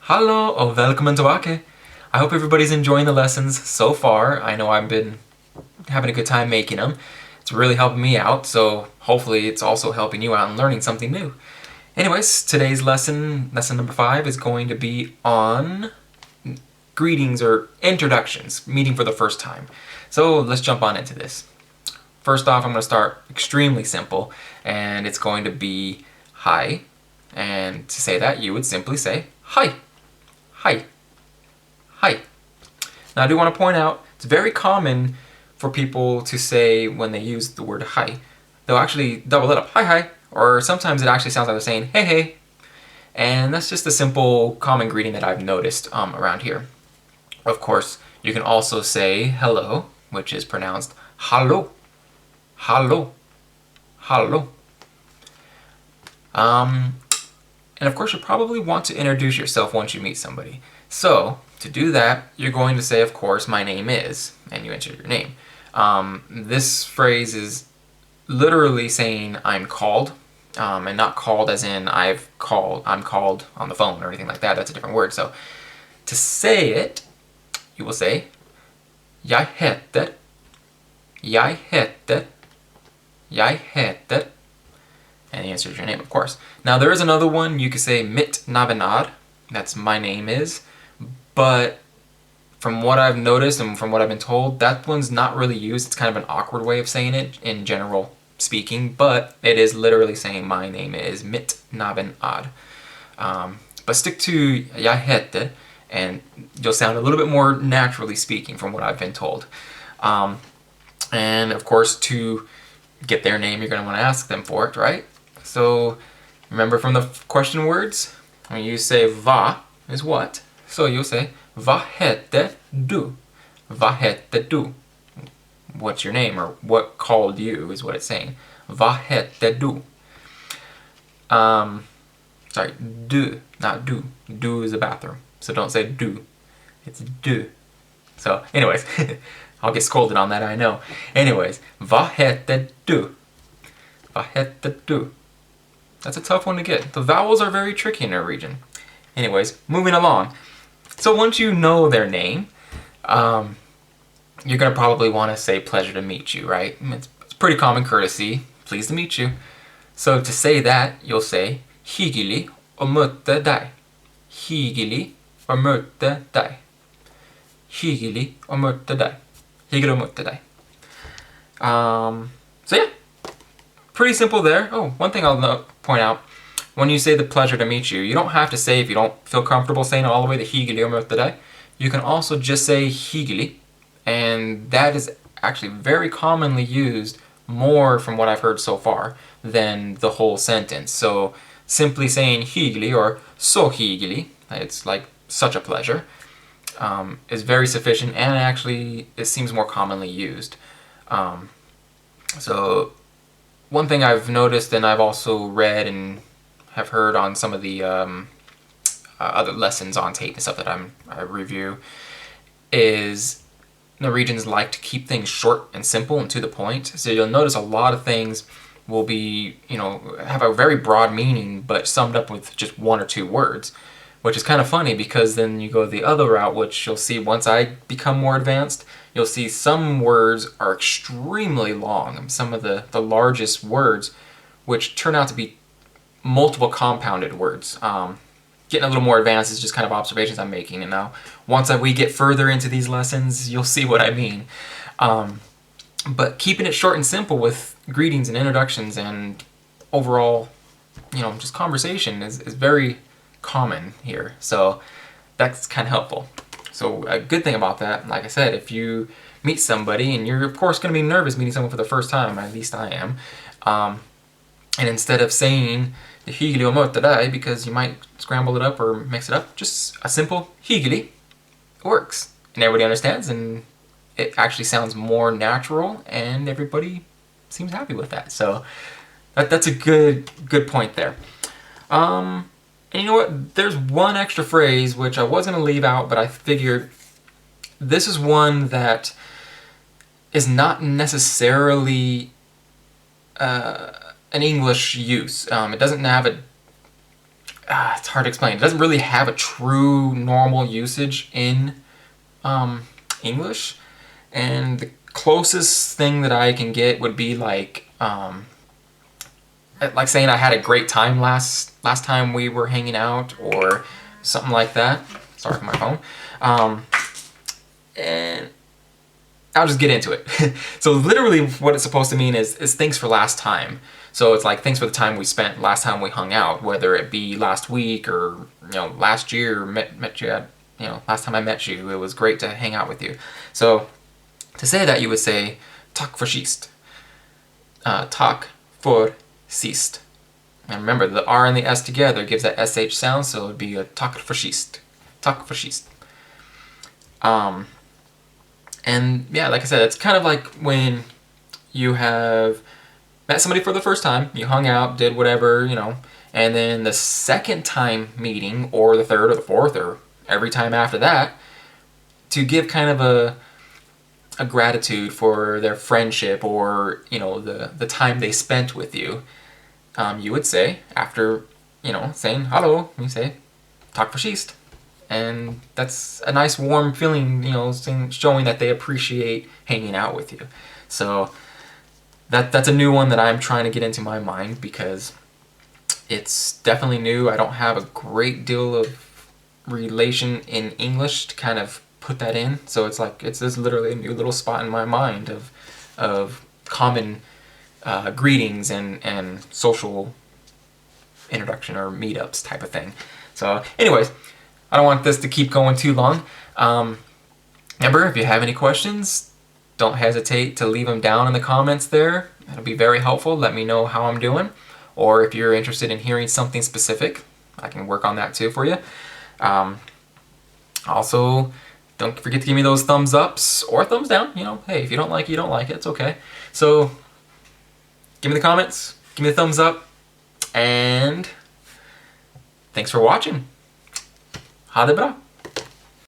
Hallo och välkommen tillbaka. I hope everybody's enjoying the lessons so far. I know I've been having a good time making them. It's really helping me out, so hopefully it's also helping you out and learning something new. Anyways, today's lesson number 5, is going to be on greetings or introductions, meeting for the first time. So let's jump on into this. First off, I'm going to start extremely simple, and it's going to be hi. And to say that, you would simply say hi. Hi. Hi. Now I do want to point out, it's very common for people to say when they use the word hi, they'll actually double it up, hi hi, or sometimes it actually sounds like they're saying hey hey. And that's just a simple common greeting that I've noticed around here. Of course, you can also say hello, which is pronounced hallo. Hallo. Hallo. And of course, you probably want to introduce yourself once you meet somebody. So, to do that, you're going to say, of course, my name is, and you enter your name. This phrase is literally saying I'm called, and not called as in I'm called on the phone or anything like that. That's a different word. So, to say it, you will say jeg heter, jeg heter, jeg heter. And the answer is your name, of course. Now, there is another one. You could say mitt navn är. That's my name is. But from what I've noticed and from what I've been told, that one's not really used. It's kind of an awkward way of saying it in general speaking, but it is literally saying my name is mitt navn är. But stick to jag heter, and you'll sound a little bit more naturally speaking from what I've been told. And of course, to get their name, you're going to want to ask them for it, right? So remember from the question words, when you say va is what, so you'll say vad heter du? Vad heter du? What's your name, or what called you is what it's saying. Vad heter du? Sorry, du, not du. Du is a bathroom, so don't say du. It's du. So anyways, I'll get scolded on that, I know. Anyways, vad heter du? Vad heter du? That's a tough one to get. The vowels are very tricky in Norwegian. Anyways, moving along. So once you know their name, you're going to probably want to say pleasure to meet you, right? It's pretty common courtesy. Pleased to meet you. So to say that, you'll say Hyggelig och møte deye. Hyggelig och møte deye. Hyggelig och møte deye. Hyggelig och møte deye. So yeah, pretty simple there. Oh, one thing I'll point out, when you say the pleasure to meet you, you don't have to say, if you don't feel comfortable saying it all the way, the hyggelig och møte deye. You can also just say hyggelig, and that is actually very commonly used, more from what I've heard so far, than the whole sentence. So simply saying hyggelig or så hyggelig, it's like such a pleasure, is very sufficient, and actually it seems more commonly used. So one thing I've noticed, and I've also read and have heard on some of the other lessons on tape and stuff that I review, is Norwegians like to keep things short and simple and to the point. So you'll notice a lot of things will be, have a very broad meaning, but summed up with just one or two words, which is kind of funny, because then you go the other route, which you'll see once I become more advanced, you'll see some words are extremely long, some of the largest words, which turn out to be multiple compounded words. Getting a little more advanced is just kind of observations I'm making, and now once we get further into these lessons, you'll see what I mean. But keeping it short and simple with greetings and introductions and overall, just conversation is very common here, so that's kind of helpful. So a good thing about that, like I said, if you meet somebody, and you're of course going to be nervous meeting someone for the first time, at least I am, and instead of saying the hyggelig och møte deye, because you might scramble it up or mix it up, just a simple hyggelig works, and everybody understands, and it actually sounds more natural, and everybody seems happy with that. So that's a good point there. And you know what? There's one extra phrase which I was going to leave out, but I figured this is one that is not necessarily an English use. It doesn't have it's hard to explain. It doesn't really have a true normal usage in English, and the closest thing that I can get would be like saying I had a great time last time we were hanging out, or something like that. Sorry for my phone. And I'll just get into it. So literally what it's supposed to mean is thanks for last time. So it's like, thanks for the time we spent last time we hung out, whether it be last week or, last year, met you at, last time I met you, it was great to hang out with you. So to say that, you would say takk for sist. Takk for sist. And remember, the R and the S together gives that SH sound, so it would be a takk for sist. Takk for sist. And yeah, like I said, it's kind of like when you have met somebody for the first time, you hung out, did whatever, and then the second time meeting, or the third or the fourth, or every time after that, to give kind of a gratitude for their friendship, or, the time they spent with you, you would say, after, saying hello, you say, takk for sist. And that's a nice warm feeling, showing that they appreciate hanging out with you. So that's a new one that I'm trying to get into my mind, because it's definitely new. I don't have a great deal of relation in English to kind of put that in. So it's like, it's just literally a new little spot in my mind of common greetings and social introduction or meetups type of thing. So anyways, I don't want this to keep going too long. Remember, if you have any questions, don't hesitate to leave them down in the comments there. It'll be very helpful. Let me know how I'm doing. Or if you're interested in hearing something specific, I can work on that too for you. Also, don't forget to give me those thumbs ups or thumbs down. Hey, if you don't like it, you don't like it. It's okay. So, give me the comments, give me the thumbs up, and thanks for watching. Ha det bra!